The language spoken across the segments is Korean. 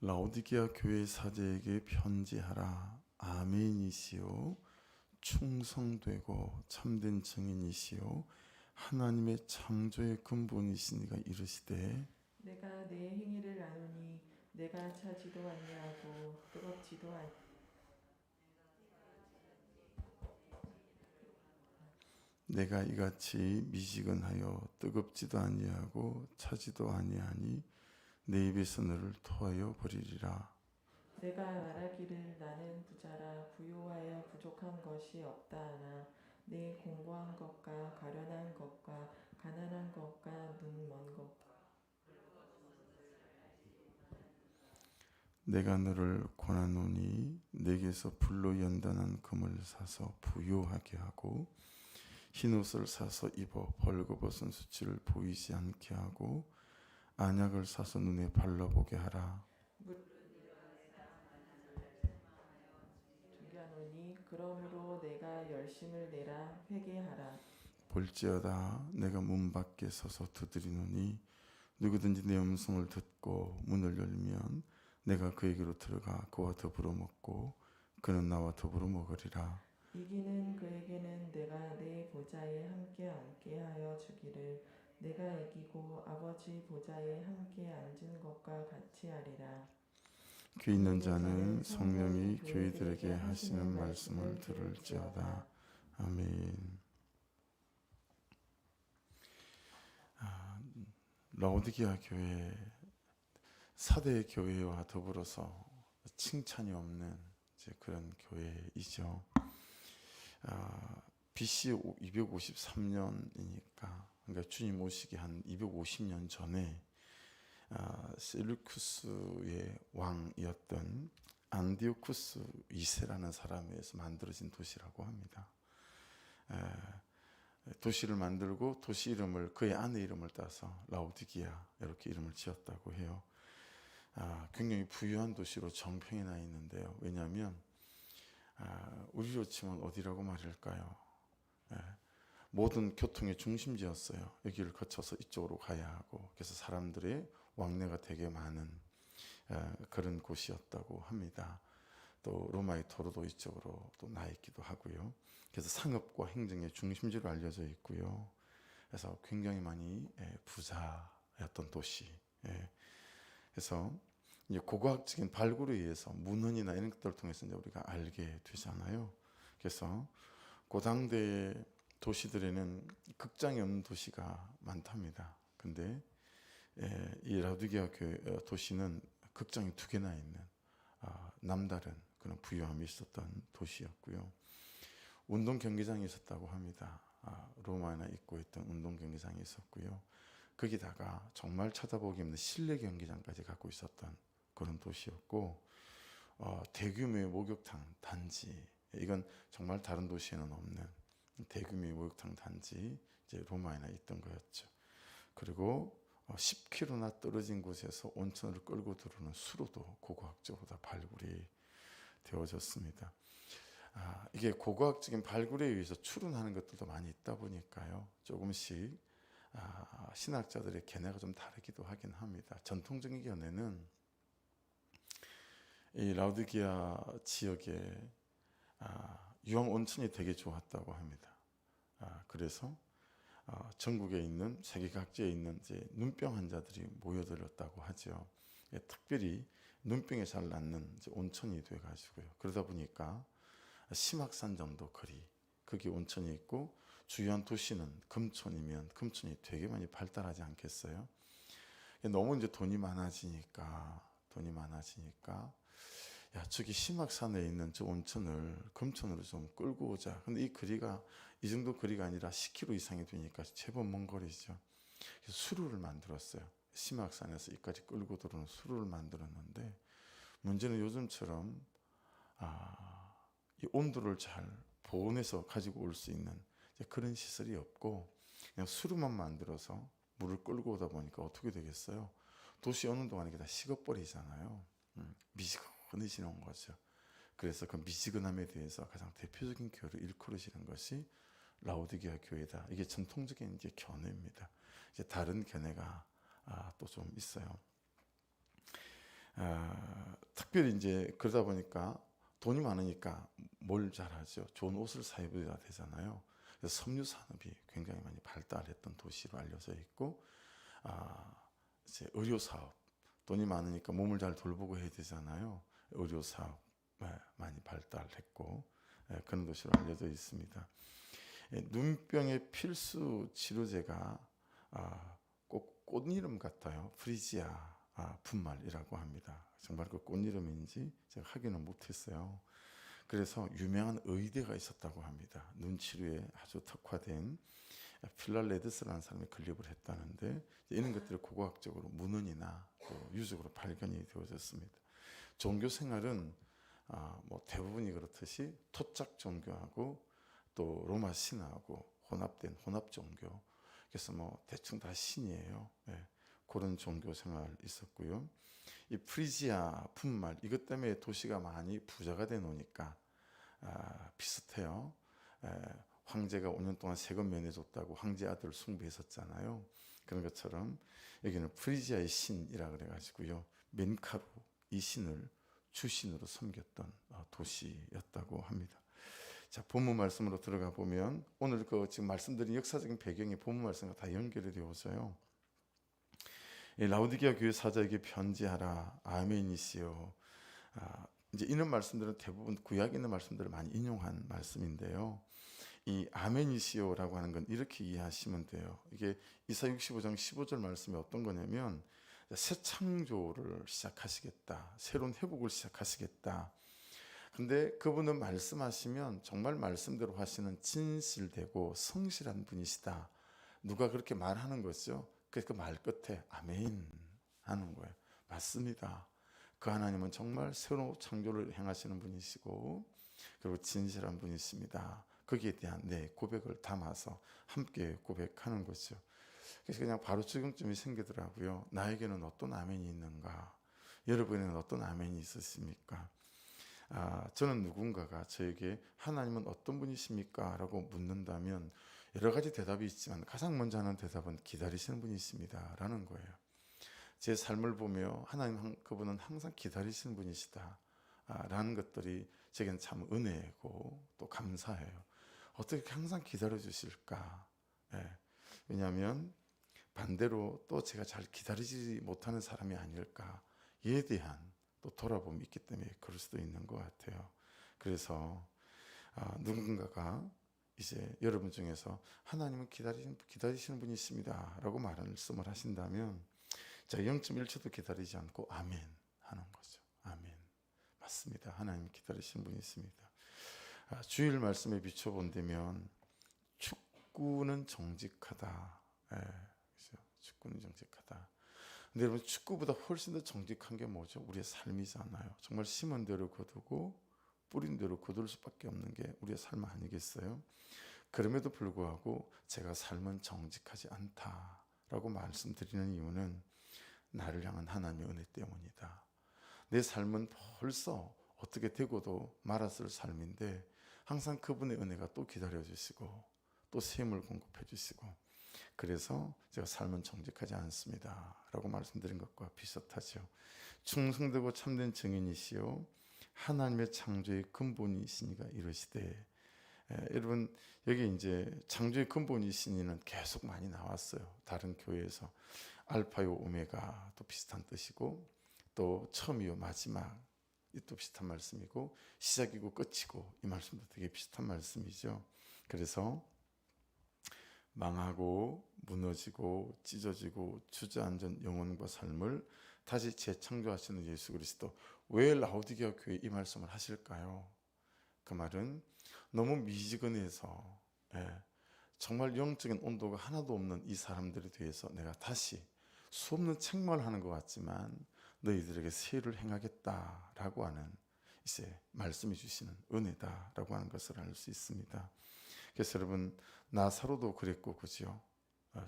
라오디게아 교회 사제에게 편지하라. 아멘이시요 충성되고 참된 증인이시요 하나님의 창조의 근본이시니가 이르시되 내가 내 행위를 아노니 내가 차지도 아니하고 뜨겁지도 아니 내가 이같이 미지근하여 뜨겁지도 아니하고 차지도 아니하니 내 입에서 너를 토하여 버리리라. 내가 말하기를 나는 부자라 부요하여 부족한 것이 없다 하나 내 공고한 것과 가련한 것과 가난한 것과 눈 먼 것과 내가 너를 권하노니 내게서 불로 연단한 금을 사서 부요하게 하고 흰옷을 사서 입어 벌거벗은 수치를 보이지 않게 하고 안약을 사서 눈에 발라보게 하라. 준비하노니 그러므로 내가 열심을 내라 회개하라. 볼지어다 내가 문 밖에 서서 두드리노니 누구든지 내 음성을 듣고 문을 열면 내가 그에게로 들어가 그와 더불어 먹고 그는 나와 더불어 먹으리라. 이기는 그에게는 내가 내 보좌에 함께 앉게 하여 주기를 내가 이기고 아버지 보좌에 함께 앉은 것과 같이 하리라. 귀 있는 자는 성령이 교회들에게 하시는 말씀을 들을지어다. 아멘. 라오디게아 교회 사대 교회와 더불어서 칭찬이 없는 그런 교회이죠. BC 253년이니까 그러니까 주님 오시기 한 250년 전에 셀루쿠스의 왕이었던 안디오쿠스 2세라는 사람에 의해서 만들어진 도시라고 합니다. 도시를 만들고 도시 이름을 그의 아내 이름을 따서 라오디게아 이렇게 이름을 지었다고 해요. 굉장히 부유한 도시로 정평이 나 있는데요. 왜냐하면 우리로 치면 어디라고 말할까요? 모든 교통의 중심지였어요. 여기를 거쳐서 이쪽으로 가야 하고 그래서 사람들의 왕래가 되게 많은 그런 곳이었다고 합니다. 또 로마의 도로도 이쪽으로 또 나 있기도 하고요. 그래서 상업과 행정의 중심지로 알려져 있고요. 그래서 굉장히 많이 부자였던 도시. 그래서 이제 고고학적인 발굴에 의해서 문헌이나 이런 것들을 통해서 이제 우리가 알게 되잖아요. 그래서 고당대 도시들에는 극장이 없는 도시가 많답니다. 근데 이 라오디게아 도시는 극장이 2개나 있는 남다른 그런 부유함이 있었던 도시였고요. 운동 경기장이 있었다고 합니다. 로마나 입고 있던 운동 경기장이 있었고요. 거기다가 정말 쳐다보기 힘든 실내 경기장까지 갖고 있었던 그런 도시였고 대규모의 목욕탕 단지, 이건 정말 다른 도시에는 없는 대규모의 목욕탕 단지 이제 로마에나 있던 거였죠. 그리고 10km나 떨어진 곳에서 온천을 끌고 들어오는 수로도 고고학적으로 다 발굴이 되어졌습니다. 이게 고고학적인 발굴에 의해서 추론하는 것들도 많이 있다 보니까요. 조금씩 신학자들의 견해가 좀 다르기도 하긴 합니다. 전통적인 견해는 이 라오디게아 지역에 유황 온천이 되게 좋았다고 합니다. 그래서 전국에 있는 세계 각지에 있는 이제 눈병 환자들이 모여들었다고 하죠. 특별히 눈병에 잘 낫는 온천이 돼가지고요. 그러다 보니까 심악산 정도 거리 거기 온천이 있고 주요한 도시는 금촌이면 금촌이 되게 많이 발달하지 않겠어요? 너무 이제 돈이 많아지니까 야 저기 심악산에 있는 저 온천을 금천으로 좀 끌고 오자. 근데 이 거리가 이 정도 거리가 아니라 10km 이상이 되니까 제법 먼 거리죠. 그래서 수로를 만들었어요. 심악산에서 이까지 끌고 들어오는 수로를 만들었는데 문제는 요즘처럼 이 온도를 잘 보온해서 가지고 올 수 있는 그런 시설이 없고 그냥 수로만 만들어서 물을 끌고 오다 보니까 어떻게 되겠어요? 도시 오는 동안 이게 다 식어버리잖아요. 미지근해지는 거죠. 그래서 그 미지근함에 대해서 가장 대표적인 교회를 일컬으시는 것이 라오디게아 교회다. 이게 전통적인 이제 견해입니다. 이제 다른 견해가 또 좀 있어요. 특별히 이제 그러다 보니까 돈이 많으니까 뭘 잘하죠? 좋은 옷을 사 입어야 되잖아요. 그래서 섬유 산업이 굉장히 많이 발달했던 도시로 알려져 있고, 이제 의료 사업, 돈이 많으니까 몸을 잘 돌보고 해야 되잖아요. 의료 사업 많이 발달했고, 그런 도시로 알려져 있습니다. 눈병의 필수 치료제가 꼭 꽃 이름 같아요. 프리지아 분말이라고 합니다. 정말 그 꽃 이름인지 제가 확인은 못했어요. 그래서 유명한 의대가 있었다고 합니다. 눈 치료에 아주 특화된 필랄레드스라는 사람이 건립을 했다는데, 이런 것들이 고고학적으로 문헌이나 또 유적으로 발견이 되어졌습니다. 종교 생활은 뭐 대부분이 그렇듯이 토착 종교하고 또 로마 신화하고 혼합된 혼합 종교. 그래서 뭐 대충 다 신이에요. 그런 종교 생활 있었고요. 이 프리지아 분말, 이것 때문에 도시가 많이 부자가 돼 놓으니까 비슷해요. 황제가 5년 동안 세금 면해줬다고 황제 아들 숭배했었잖아요. 그런 것처럼 여기는 프리지아의 신이라 그래가지고요, 멘카로 이 신을 주신으로 섬겼던 도시였다고 합니다. 자, 본문 말씀으로 들어가 보면 오늘 지금 말씀드린 역사적인 배경이 본문 말씀과 다 연결이 되어져요. 라오디게아 교회 사자에게 편지하라. 아멘이시요. 이제 이런 말씀들은 대부분 구약에 있는 말씀들을 많이 인용한 말씀인데요. 이 아멘이시요라고 하는 건 이렇게 이해하시면 돼요. 이게 이사야 65장 15절 말씀이 어떤 거냐면, 새 창조를 시작하시겠다, 새로운 회복을 시작하시겠다. 근데 그분은 말씀하시면 정말 말씀대로 하시는 진실되고 성실한 분이시다. 누가 그렇게 말하는 거죠. 그래서 그 말 끝에 아멘 하는 거예요. 맞습니다. 그 하나님은 정말 새로운 창조를 행하시는 분이시고, 그리고 진실한 분이십니다. 거기에 대한 내 고백을 담아서 함께 고백하는 거죠. 그래서 그냥 바로 적용점이 생기더라고요. 나에게는 어떤 아멘이 있는가? 여러분에는 어떤 아멘이 있으십니까? 저는 누군가가 저에게 하나님은 어떤 분이십니까? 라고 묻는다면 여러 가지 대답이 있지만 가장 먼저 하는 대답은 기다리시는 분이십니다 라는 거예요. 제 삶을 보며 하나님, 그분은 항상 기다리시는 분이시다 라는 것들이 제게는 참 은혜고 또 감사해요. 어떻게 항상 기다려 주실까? 왜냐하면 반대로 또 제가 잘 기다리지 못하는 사람이 아닐까에 대한 또 돌아봄이 있기 때문에 그럴 수도 있는 것 같아요. 그래서 누군가가 이제 여러분 중에서 하나님은 기다리시는 분이 있습니다 라고 말씀을 하신다면, 자, 0.1초도 기다리지 않고 아멘 하는 거죠. 아멘. 맞습니다. 하나님 기다리시는 분이 있습니다. 주일 말씀에 비춰본다면 축구는 정직하다. 그렇죠? 축구는 정직하다. 근데 여러분, 축구보다 훨씬 더 정직한 게 뭐죠? 우리의 삶이잖아요. 정말 심은 대로 거두고 뿌린 대로 거둘 수밖에 없는 게 우리의 삶 아니겠어요? 그럼에도 불구하고 제가 삶은 정직하지 않다라고 말씀드리는 이유는 나를 향한 하나님의 은혜 때문이다. 내 삶은 벌써 어떻게 되고도 말았을 삶인데 항상 그분의 은혜가 또 기다려주시고 또 샘을 공급해 주시고, 그래서 제가 삶은 정직하지 않습니다 라고 말씀드린 것과 비슷하죠. 충성되고 참된 증인이시요 하나님의 창조의 근본이시니가 이르시되. 여러분, 여기 이제 창조의 근본이시니는 계속 많이 나왔어요. 다른 교회에서 알파요 오메가 또 비슷한 뜻이고, 또 처음이요 마지막 이 또 비슷한 말씀이고, 시작이고 끝이고 이 말씀도 되게 비슷한 말씀이죠. 그래서 망하고 무너지고 찢어지고 주저앉은 영혼과 삶을 다시 재창조하시는 예수 그리스도. 왜 라오디게아 교회 이 말씀을 하실까요? 그 말은 너무 미지근해서 정말 영적인 온도가 하나도 없는 이 사람들에 대해서 내가 다시 수없는 책망하는 것 같지만 너희들에게 세를 행하겠다라고 하는 이제 말씀해 주시는 은혜다라고 하는 것을 알 수 있습니다. 그래서 여러분, 나사로도 그랬고, 그죠?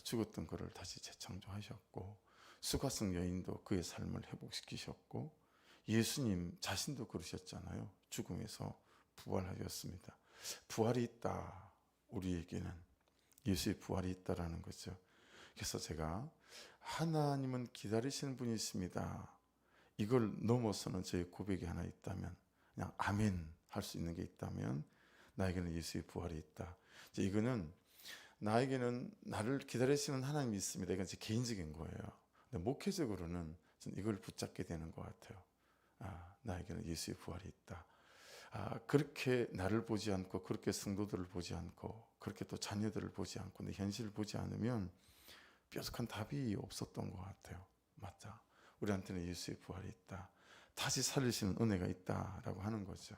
죽었던 그를 다시 재창조하셨고, 수가성 여인도 그의 삶을 회복시키셨고, 예수님 자신도 그러셨잖아요. 죽음에서 부활하셨습니다. 부활이 있다. 우리에게는 예수의 부활이 있다라는 거죠. 그래서 제가 하나님은 기다리시는 분이 있습니다, 이걸 넘어서는 저의 고백이 하나 있다면, 그냥 아멘 할 수 있는 게 있다면 나에게는 예수의 부활이 있다. 이제 이거는 나에게는 나를 기다리시는 하나님이 있습니다. 이건 제 개인적인 거예요. 근데 목회적으로는 저는 이걸 붙잡게 되는 것 같아요. 나에게는 예수의 부활이 있다. 그렇게 나를 보지 않고, 그렇게 성도들을 보지 않고, 그렇게 또 자녀들을 보지 않고, 내 현실을 보지 않으면 뾰족한 답이 없었던 것 같아요. 맞다. 우리한테는 예수의 부활이 있다. 다시 살리시는 은혜가 있다라고 하는 거죠.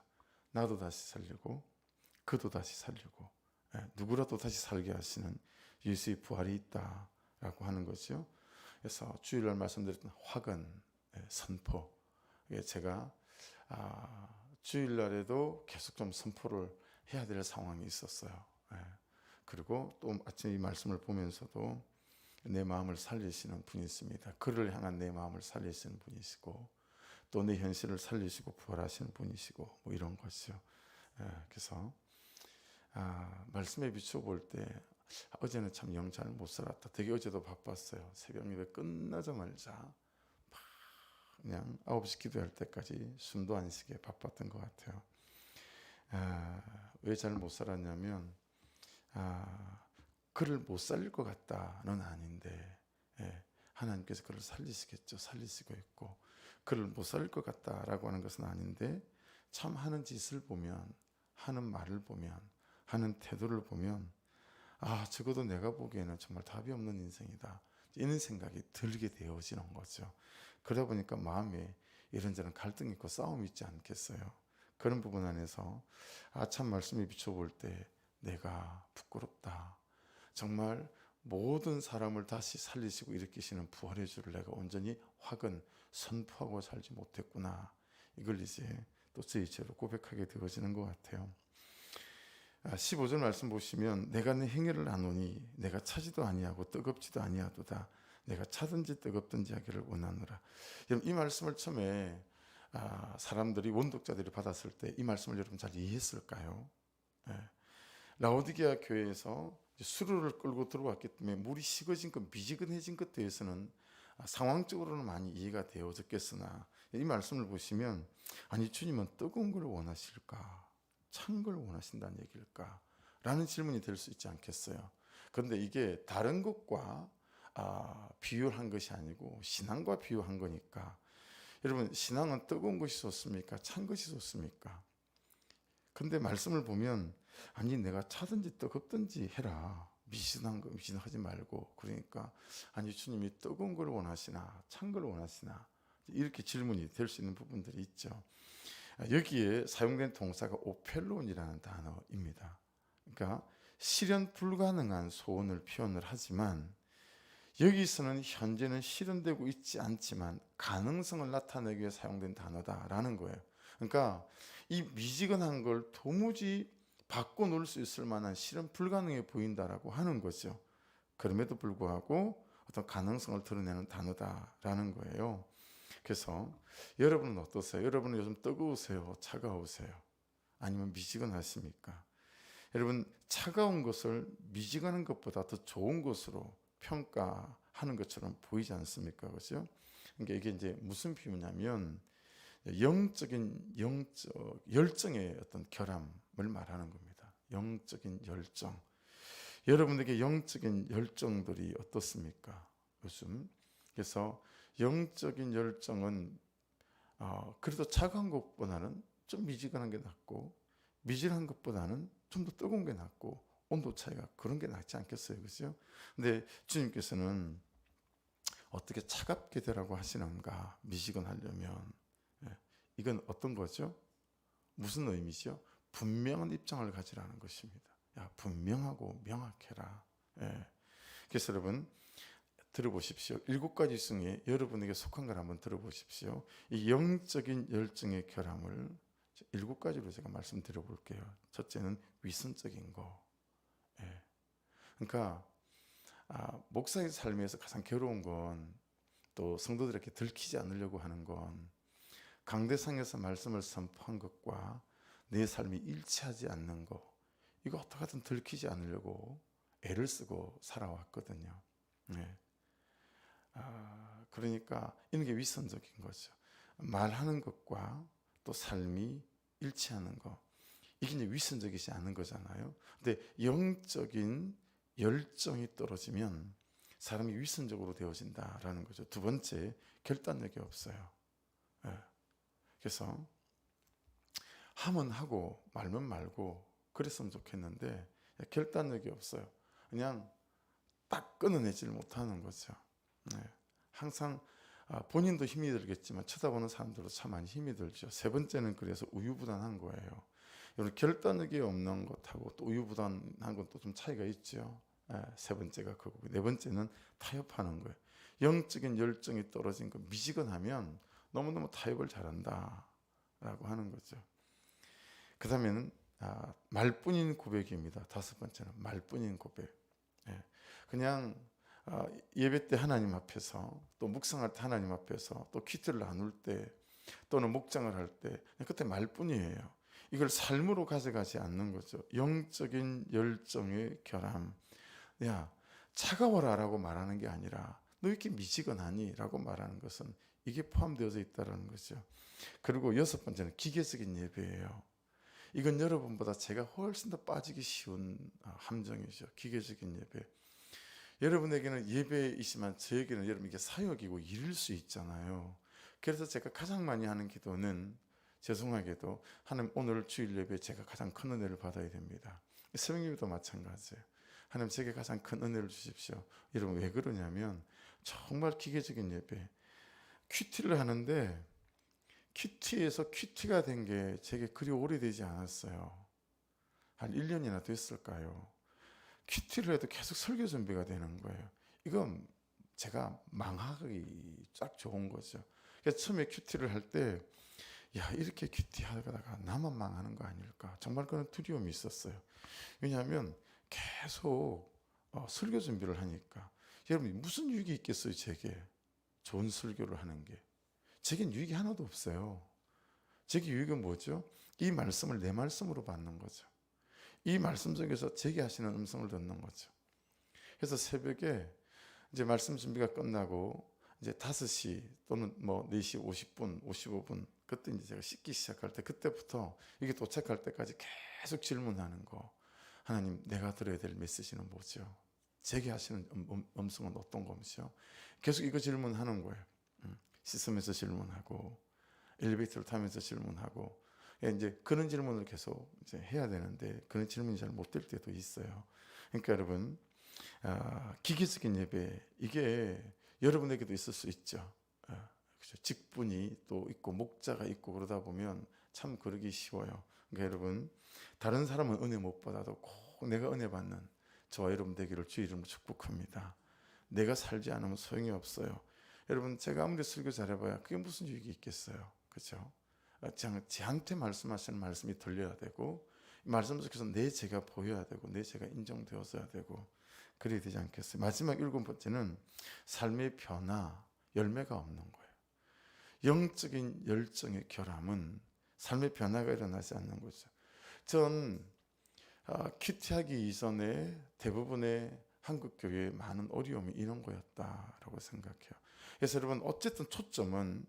나도 다시 살리고, 그도 다시 살리고, 누구라도 다시 살게 하시는 예수의 부활이 있다라고 하는 거죠. 그래서 주일날 말씀드렸던 확언, 선포. 제가 주일날에도 계속 좀 선포를 해야 될 상황이 있었어요. 그리고 또 아침 이 말씀을 보면서도 내 마음을 살리시는 분이 있습니다. 그를 향한 내 마음을 살리시는 분이시고, 또 내 현실을 살리시고 부활하시는 분이시고, 뭐 이런 것이요. 그래서 말씀에 비춰볼 때 어제는 참 영 잘 못 살았다. 되게 어제도 바빴어요. 새벽 예배 끝나자마자 그냥 9시 기도할 때까지 숨도 안 쉬게 바빴던 것 같아요. 왜 잘 못 살았냐면 그를 못 살릴 것 같다는 아닌데, 하나님께서 그를 살리시겠죠. 살리시고 있고, 그를 못 살릴 것 같다라고 하는 것은 아닌데, 참 하는 짓을 보면, 하는 말을 보면, 하는 태도를 보면 적어도 내가 보기에는 정말 답이 없는 인생이다, 이런 생각이 들게 되어지는 거죠. 그러다 보니까 마음에 이런저런 갈등이 있고 싸움이 있지 않겠어요. 그런 부분 안에서 참 말씀에 비춰볼 때 내가 부끄럽다. 정말 모든 사람을 다시 살리시고 일으키시는 부활의 주를 내가 온전히 확언, 선포하고 살지 못했구나. 이걸 이제 또 저희 죄로 고백하게 되어지는 것 같아요. 15절 말씀 보시면, 내가 내 행위를 아노니 내가 차지도 아니하고 뜨겁지도 아니하도다. 내가 차든지 뜨겁든지 하기를 원하노라. 이 말씀을 처음에 사람들이, 원독자들이 받았을 때 이 말씀을 여러분 잘 이해했을까요? 라오디게아 교회에서 수루를 끌고 들어왔기 때문에 물이 식어진 것, 미지근해진 것에 대해서는 상황적으로는 많이 이해가 되어졌겠으나, 이 말씀을 보시면 아니 주님은 뜨거운 걸 원하실까, 찬 걸 원하신다는 얘기일까? 라는 질문이 될 수 있지 않겠어요? 그런데 이게 다른 것과 비유한 것이 아니고 신앙과 비유한 거니까, 여러분 신앙은 뜨거운 것이 좋습니까? 찬 것이 좋습니까? 근데 말씀을 보면 아니 내가 차든지 뜨겁든지 해라, 미신한 거 미신하지 말고, 그러니까 아니 주님이 뜨거운 걸 원하시나 찬 걸 원하시나, 이렇게 질문이 될 수 있는 부분들이 있죠. 여기에 사용된 동사가 오펠론이라는 단어입니다. 그러니까 실현 불가능한 소원을 표현을 하지만, 여기서는 현재는 실현되고 있지 않지만 가능성을 나타내기 위해 사용된 단어다라는 거예요. 그러니까 이 미지근한 걸 도무지 바꿔놓을 수 있을 만한 실현 불가능해 보인다라고 하는 거죠. 그럼에도 불구하고 어떤 가능성을 드러내는 단어다라는 거예요. 그래서 여러분은 어떠세요? 여러분은 요즘 뜨거우세요? 차가우세요? 아니면 미지근하십니까? 여러분, 차가운 것을 미지근한 것보다 더 좋은 것으로 평가하는 것처럼 보이지 않습니까? 그렇죠? 그러니까 이게 이제 무슨 비유냐면 영적인 열정의 어떤 결함을 말하는 겁니다. 영적인 열정. 여러분에게 영적인 열정들이 어떻습니까? 요즘. 그래서 영적인 열정은 그래도 차가운 것보다는 좀 미지근한 게 낫고, 미지근한 것보다는 좀 더 뜨거운 게 낫고, 온도 차이가 그런 게 낫지 않겠어요? 그죠? 근데 주님께서는 어떻게 차갑게 되라고 하시는가? 미지근하려면. 이건 어떤 거죠? 무슨 의미죠? 분명한 입장을 가지라는 것입니다. 분명하고 명확해라. 그래서 여러분 들어보십시오. 7가지 중에 여러분에게 속한 걸 한번 들어보십시오. 이 영적인 열정의 결함을 7가지로 제가 말씀드려 볼게요. 첫째는 위선적인 거. 그러니까 목사의 삶에서 가장 괴로운 건, 또 성도들에게 들키지 않으려고 하는 건, 강대상에서 말씀을 선포한 것과 내 삶이 일치하지 않는 거, 이거 어떻게든 들키지 않으려고 애를 쓰고 살아왔거든요. 그러니까 이런 게 위선적인 거죠. 말하는 것과 또 삶이 일치하는 것, 이게 이제 위선적이지 않은 거잖아요. 근데 영적인 열정이 떨어지면 사람이 위선적으로 되어진다라는 거죠. 두 번째, 결단력이 없어요. 예. 그래서 하면 하고 말면 말고 그랬으면 좋겠는데 결단력이 없어요. 그냥 딱 끊어내질 못하는 거죠. 네. 항상 본인도 힘이 들겠지만 쳐다보는 사람들도 참 많이 힘이 들죠. 세 번째는 그래서 우유부단한 거예요. 여러분, 결단력이 없는 것하고 또 우유부단한 건 또 좀 차이가 있죠. 세 번째가 그거고, 네 번째는 타협하는 거예요. 영적인 열정이 떨어진 거, 미지근하면 너무너무 타협을 잘한다라고 하는 거죠. 그 다음에는 말뿐인 고백입니다. 다섯 번째는 말뿐인 고백. 그냥 예배 때 하나님 앞에서, 또 묵상할 때 하나님 앞에서, 또 퀴트를 나눌 때, 또는 목장을 할 때 그때 말뿐이에요. 이걸 삶으로 가져가지 않는 거죠. 영적인 열정의 결함. 야, 차가워라 라고 말하는 게 아니라 너 이렇게 미지근하니? 라고 말하는 것은 이게 포함되어져 있다는 거죠. 그리고 여섯 번째는 기계적인 예배예요. 이건 여러분보다 제가 훨씬 더 빠지기 쉬운 함정이죠. 기계적인 예배. 여러분에게는 예배이지만 저에게는 여러분 이게 사역이고 일일 수 있잖아요. 그래서 제가 가장 많이 하는 기도는, 죄송하게도 하나님, 오늘 주일 예배 제가 가장 큰 은혜를 받아야 됩니다. 새벽 예배도 마찬가지예요. 하나님, 제게 가장 큰 은혜를 주십시오. 여러분, 왜 그러냐면 정말 기계적인 예배, 큐티를 하는데 큐티에서 큐티가 된 게 제게 그리 오래되지 않았어요. 한 1년이나 됐을까요? 큐티를 해도 계속 설교 준비가 되는 거예요. 이건 제가 망하기 딱 좋은 거죠. 그래서 처음에 큐티를 할 때, 야, 이렇게 큐티 하다가 나만 망하는 거 아닐까, 정말 그런 두려움이 있었어요. 왜냐하면 계속 설교 준비를 하니까. 여러분, 무슨 유익이 있겠어요? 제게 좋은 설교를 하는 게 제겐 유익이 하나도 없어요. 제게 유익은 뭐죠? 이 말씀을 내 말씀으로 받는 거죠. 이 말씀 속에서 제게 하시는 음성을 듣는 거죠. 그래서 새벽에 이제 말씀 준비가 끝나고 이제 5시 또는 뭐 4시 50분, 55분, 그때 이제 제가 씻기 시작할 때, 그때부터 이게 도착할 때까지 계속 질문하는 거. 하나님, 내가 들어야 될 메시지는 뭐죠? 제게 하시는 음성은 어떤 것이죠? 계속 이거 질문하는 거예요. 씻으면서 질문하고, 엘리베이터를 타면서 질문하고, 이제 그런 질문을 계속 이제 해야 되는데 그런 질문이 잘 못 될 때도 있어요. 그러니까 여러분, 기계적인 예배, 이게 여러분에게도 있을 수 있죠. 그렇죠? 직분이 또 있고 목자가 있고 그러다 보면 참 그러기 쉬워요. 그러니까 여러분, 다른 사람은 은혜 못 받아도 꼭 내가 은혜 받는 저와 여러분 되기를 주 이름으로 축복합니다. 내가 살지 않으면 소용이 없어요. 여러분, 제가 아무리 설교 잘해봐야 그게 무슨 유익이 있겠어요. 그렇죠? 저한테 말씀하시는 말씀이 들려야 되고, 말씀 속에서 내 제가 보여야 되고, 내 제가 인정되어져야 되고, 그래야 되지 않겠어요? 마지막 일곱 번째는 삶의 변화, 열매가 없는 거예요. 영적인 열정의 결함은 삶의 변화가 일어나지 않는 거죠. 전 큐티하기 이전에 대부분의 한국 교회의 많은 어려움이 이런 거였다라고 생각해요. 그래서 여러분, 어쨌든 초점은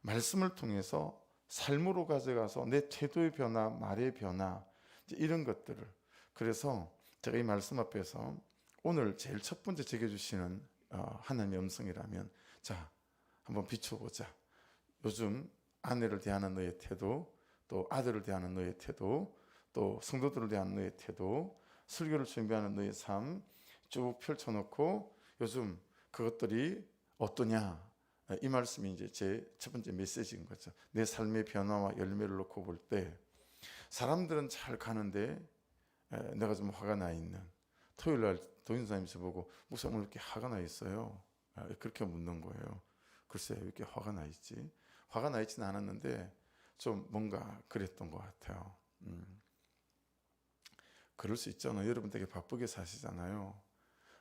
말씀을 통해서 삶으로 가져가서 내 태도의 변화, 말의 변화, 이런 것들을. 그래서 제가 이 말씀 앞에서 오늘 제일 첫 번째 제게 주시는 하나님의 음성이라면, 자, 한번 비춰보자. 요즘 아내를 대하는 너의 태도, 또 아들을 대하는 너의 태도, 또 성도들을 대하는 너의 태도, 설교를 준비하는 너의 삶 쭉 펼쳐놓고 요즘 그것들이 어떠냐, 이 말씀이 이제 제 첫 번째 메시지인 거죠. 내 삶의 변화와 열매를 놓고 볼 때 사람들은 잘 가는데 내가 좀 화가 나 있는, 토요일 날 도인사님이 저보고 목사님 왜 이렇게 화가 나 있어요? 그렇게 묻는 거예요. 글쎄, 왜 이렇게 화가 나 있지? 화가 나 있지는 않았는데 좀 뭔가 그랬던 것 같아요. 그럴 수 있잖아요. 여러분 되게 바쁘게 사시잖아요.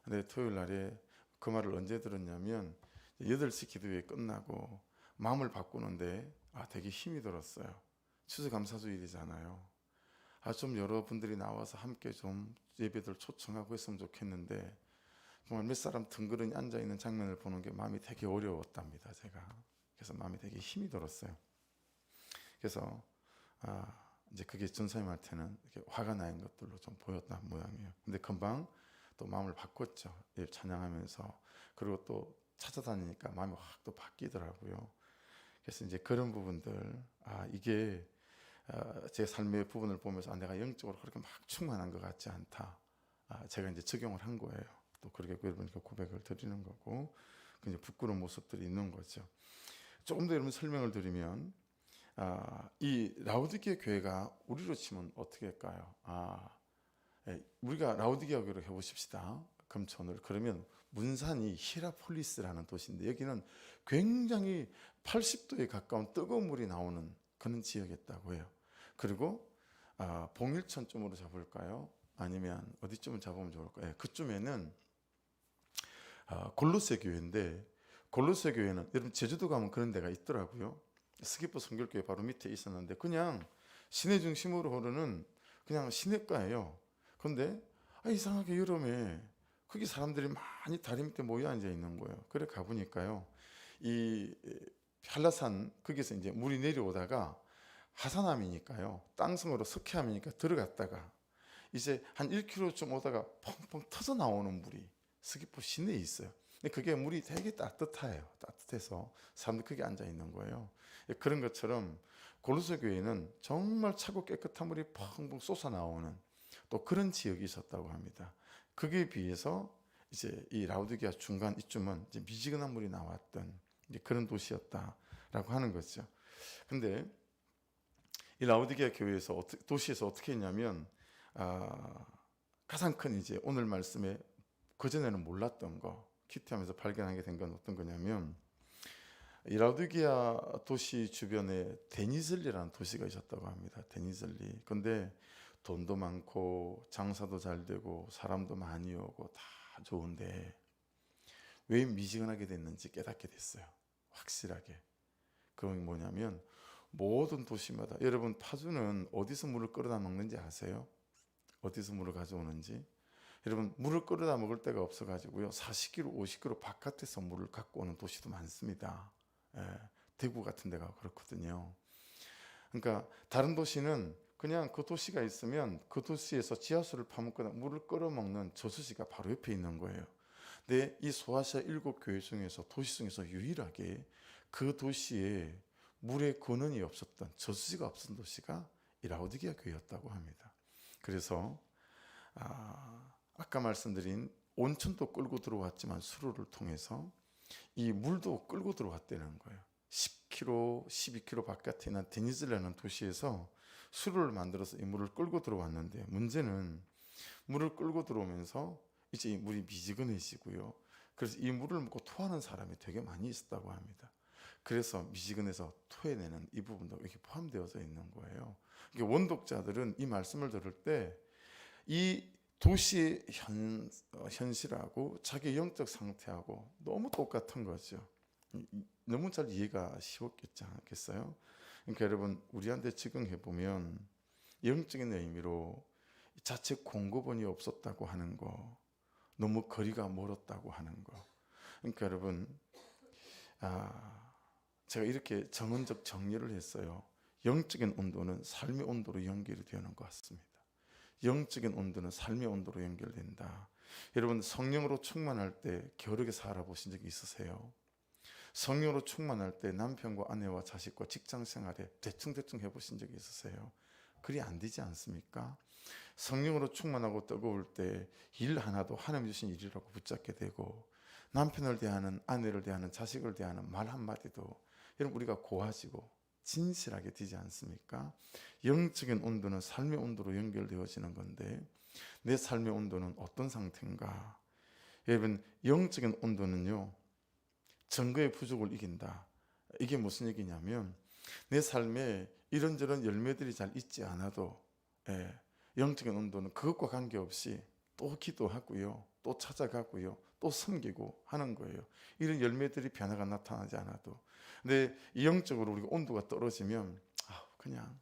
근데 토요일 날에 그 말을 언제 들었냐면 8시 기도회 끝나고 마음을 바꾸는데 되게 힘이 들었어요. 추수감사주일이잖아요. 좀 여러분들이 나와서 함께 좀 예배들 초청하고 했으면 좋겠는데 정말 몇 사람 덩그러니 앉아있는 장면을 보는 게 마음이 되게 어려웠답니다. 제가. 그래서 마음에 되게 힘이 들었어요. 그래서 이제 그게 전사님한테는 이렇게 화가 나 있는 것들로 좀 보였단 모양이에요. 근데 금방 또 마음을 바꿨죠. 예, 찬양하면서. 그리고 또 찾아다니니까 마음이 확 또 바뀌더라고요. 그래서 이제 그런 부분들, 이게 제 삶의 부분을 보면서 내가 영적으로 그렇게 막 충만한 것 같지 않다. 제가 이제 적용을 한 거예요. 또 그렇게 여러분께 고백을 드리는 거고, 굉장히 부끄러운 모습들이 있는 거죠. 조금 더 여러분 설명을 드리면, 이 라오디게아 교회가 우리로 치면 어떻게 할까요? 우리가 라오디게아 교회로 해보십시다. 금천을. 그러면 문산이 히라폴리스라는 도시인데 여기는 굉장히 80도에 가까운 뜨거운 물이 나오는 그런 지역이었다고 해요. 그리고 봉일천쯤으로 잡을까요? 아니면 어디쯤을 잡으면 좋을까요? 그쯤에는 골로새 교회인데, 골로새 교회는 여러분 제주도 가면 그런 데가 있더라고요. 스기포 성결교회 바로 밑에 있었는데 그냥 시내 중심으로 흐르는 그냥 시내가예요. 그런데 이상하게 여름에 거기 사람들이 많이 다리 밑에 모여 앉아 있는 거예요. 그래 가보니까요, 이 한라산 거기서 이제 물이 내려오다가 하산함이니까요, 땅성으로 석회암이니까 들어갔다가 이제 한 1km쯤 오다가 펑펑 터져 나오는 물이 스기포 시내에 있어요. 근데 그게 물이 되게 따뜻해요. 따뜻해서 사람들 거기 앉아 있는 거예요. 그런 것처럼 골로새 교회는 정말 차고 깨끗한 물이 펑펑 쏟아 나오는 또 그런 지역이 있었다고 합니다. 거기에 비해서 이제 이 라오디게아 중간 이쯤은 이제 미지근한 물이 나왔던 이제 그런 도시였다라고 하는 거죠. 근데 이 라오디게아 교회에서 도시에서 어떻게 했냐면, 가장 큰 이제 오늘 말씀에 그전에는 몰랐던 거 큐티하면서 발견하게 된 건 어떤 거냐면, 이 라오디게아 도시 주변에 데니즐리라는 도시가 있었다고 합니다. 데니즐리. 근데 돈도 많고 장사도 잘 되고 사람도 많이 오고 다 좋은데 왜 미지근하게 됐는지 깨닫게 됐어요. 확실하게. 그건 뭐냐면 모든 도시마다, 여러분 파주는 어디서 물을 끌어다 먹는지 아세요? 어디서 물을 가져오는지? 여러분 물을 끌어다 먹을 데가 없어가지고요 40km, 50km 바깥에서 물을 갖고 오는 도시도 많습니다. 대구 같은 데가 그렇거든요. 그러니까 다른 도시는 그냥 그 도시가 있으면 그 도시에서 지하수를 파먹거나 물을 끌어먹는 저수지가 바로 옆에 있는 거예요. 근데 이 소아시아 7교회 중에서 도시 중에서 유일하게 그 도시에 물의 근원이 없었던, 저수지가 없었던 도시가 이 라오디게아 교회였다고 합니다. 그래서 아까 말씀드린 온천도 끌고 들어왔지만 수로를 통해서 이 물도 끌고 들어왔다는 거예요. 10km, 12km 바깥에 있는 데니즐이라는 도시에서 수로를 만들어서 이 물을 끌고 들어왔는데, 문제는 물을 끌고 들어오면서 이제 이 물이 미지근해지고요. 그래서 이 물을 먹고 토하는 사람이 되게 많이 있었다고 합니다. 그래서 미지근해서 토해내는 이 부분도 이렇게 포함되어져 있는 거예요. 원독자들은 이 말씀을 들을 때 이 도시의 현실하고 자기 영적 상태하고 너무 똑같은 거죠. 너무 잘 이해가 쉬웠겠지 않겠어요? 그러니까 여러분 우리한테 적용해 보면 영적인 의미로 자체 공급원이 없었다고 하는 거, 너무 거리가 멀었다고 하는 거. 그러니까 여러분 제가 이렇게 정언적 정리를 했어요. 영적인 온도는 삶의 온도로 연결이 되는 것 같습니다. 영적인 온도는 삶의 온도로 연결된다. 여러분 성령으로 충만할 때 게으르게 살아보신 적이 있으세요? 성령으로 충만할 때 남편과 아내와 자식과 직장 생활에 대충 해보신 적이 있으세요? 그리 안 되지 않습니까? 성령으로 충만하고 뜨거울 때 일 하나도 하나님 주신 일이라고 붙잡게 되고, 남편을 대하는, 아내를 대하는, 자식을 대하는 말 한마디도 여러분 우리가 고와지고 진실하게 되지 않습니까? 영적인 온도는 삶의 온도로 연결되어지는 건데 내 삶의 온도는 어떤 상태인가? 여러분 영적인 온도는요 증거의 부족을 이긴다. 이게 무슨 얘기냐면 내 삶에 이런저런 열매들이 잘 있지 않아도 영적인 온도는 그것과 관계없이 또 기도하고요, 또 찾아가고요, 또 섬기고 하는 거예요. 이런 열매들이 변화가 나타나지 않아도. 근데 영적으로 우리가 온도가 떨어지면 그냥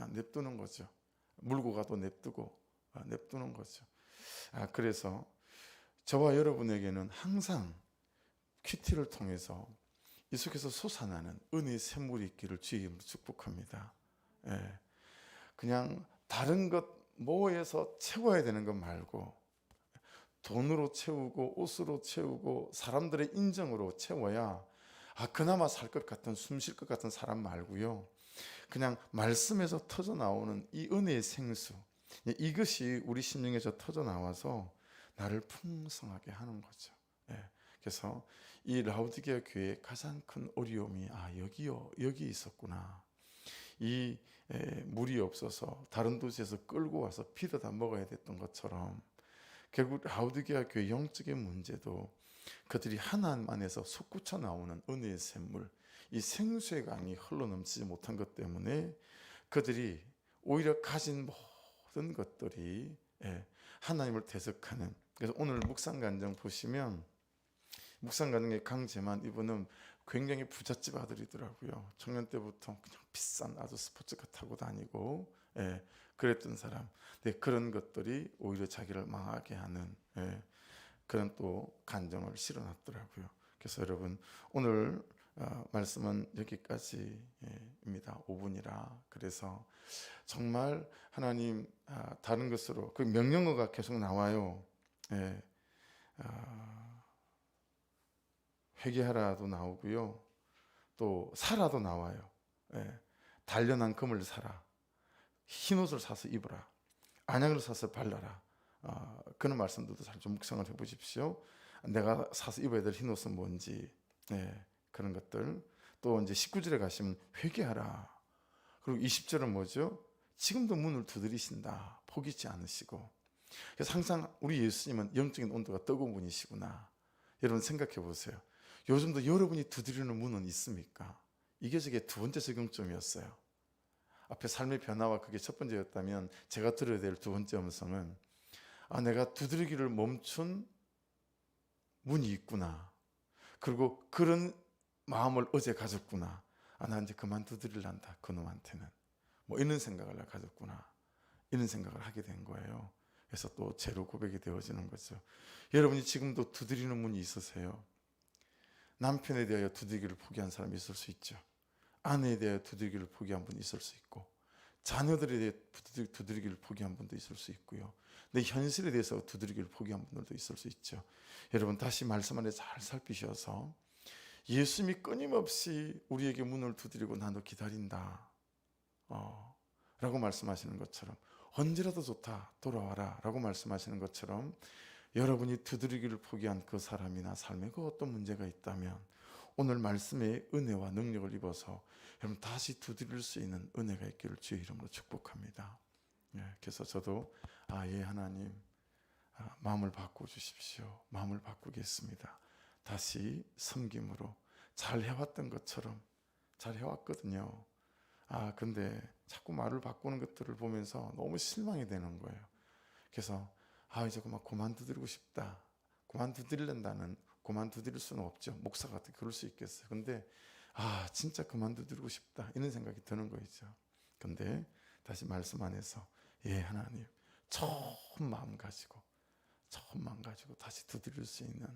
냅두는 거죠. 물고 가도 냅두고 냅두는 거죠. 그래서 저와 여러분에게는 항상 큐티를 통해서 이 속에서 솟아나는 은혜의 샘물이 있기를 주의 이름으로 축복합니다. 예. 그냥 다른 것 뭐해서 채워야 되는 것 말고 돈으로 채우고 옷으로 채우고 사람들의 인정으로 채워야 그나마 살 것 같은, 숨 쉴 것 같은 사람 말고요. 그냥 말씀에서 터져 나오는 이 은혜의 생수, 이것이 우리 심령에서 터져 나와서 나를 풍성하게 하는 거죠. 예. 그래서 이 라오디게아 교회의 가장 큰 어려움이 여기 있었구나. 이 물이 없어서 다른 도시에서 끌고 와서 피려다 먹어야 됐던 것처럼 결국 라오디게아 교회 영적인 문제도 그들이 하나님 안에서 솟구쳐 나오는 은혜의 샘물, 이 생수의 강이 흘러넘치지 못한 것 때문에 그들이 오히려 가진 모든 것들이 하나님을 대적하는. 그래서 오늘 묵상간정 보시면 묵상간정의 강재만 이분은 굉장히 부잣집 아들이더라고요. 청년 때부터 그냥 비싼 아주 스포츠카 타고 다니고 그랬던 사람. 근데 그런 것들이 오히려 자기를 망하게 하는 그런 또 간정을 실어놨더라고요. 그래서 여러분 오늘 말씀은 여기까지입니다. 5분이라. 그래서 정말 하나님 다른 것으로 그 명령어가 계속 나와요. 회개하라도 나오고요. 또 사라도 나와요. 단련한 금을 사라. 흰옷을 사서 입어라. 안약을 사서 발라라. 그런 말씀들도 잘 좀 묵상을 해보십시오. 내가 사서 입어야 될 흰옷은 뭔지 그런 것들. 또 이제 19절에 가시면 회개하라. 그리고 20절은 뭐죠? 지금도 문을 두드리신다. 포기치 않으시고. 그래서 항상 우리 예수님은 영적인 온도가 뜨거운 분이시구나. 여러분 생각해 보세요. 요즘도 여러분이 두드리는 문은 있습니까? 이게 저게 두 번째 적용점이었어요. 앞에 삶의 변화와 그게 첫 번째였다면 제가 들어야 될 두 번째 음성은 내가 두드리기를 멈춘 문이 있구나. 그리고 그런 마음을 어제 가졌구나. 나 이제 그만 두드릴란다. 그놈한테는. 뭐 이런 생각을 가졌구나. 이런 생각을 하게 된 거예요. 그래서 또 제로 고백이 되어지는 거죠. 여러분이 지금도 두드리는 문이 있으세요? 남편에 대하여 두드리기를 포기한 사람이 있을 수 있죠. 아내에 대하여 두드리기를 포기한 분이 있을 수 있고 자녀들에 대해 두드리기를 포기한 분도 있을 수 있고요. 내 현실에 대해서 두드리기를 포기한 분들도 있을 수 있죠. 여러분 다시 말씀 안에 잘 살피셔서 예수님이 끊임없이 우리에게 문을 두드리고 나도 기다린다 라고 말씀하시는 것처럼 언제라도 좋다 돌아와라 라고 말씀하시는 것처럼 여러분이 두드리기를 포기한 그 사람이나 삶에 그 어떤 문제가 있다면 오늘 말씀의 은혜와 능력을 입어서 여러분 다시 두드릴 수 있는 은혜가 있기를 주의 이름으로 축복합니다. 그래서 저도 하나님 마음을 바꿔주십시오. 마음을 바꾸겠습니다. 다시 섬김으로 잘 해왔던 것처럼 잘 해왔거든요. 근데 자꾸 말을 바꾸는 것들을 보면서 너무 실망이 되는 거예요. 그래서 이제 그만 두드리고 싶다. 그만 두드릴 수는 없죠. 목사 같은 그럴 수 있겠어요. 근데 진짜 그만 두드리고 싶다. 이런 생각이 드는 거죠. 근데 다시 말씀 안에서 하나님 처음 마음 가지고 다시 두드릴 수 있는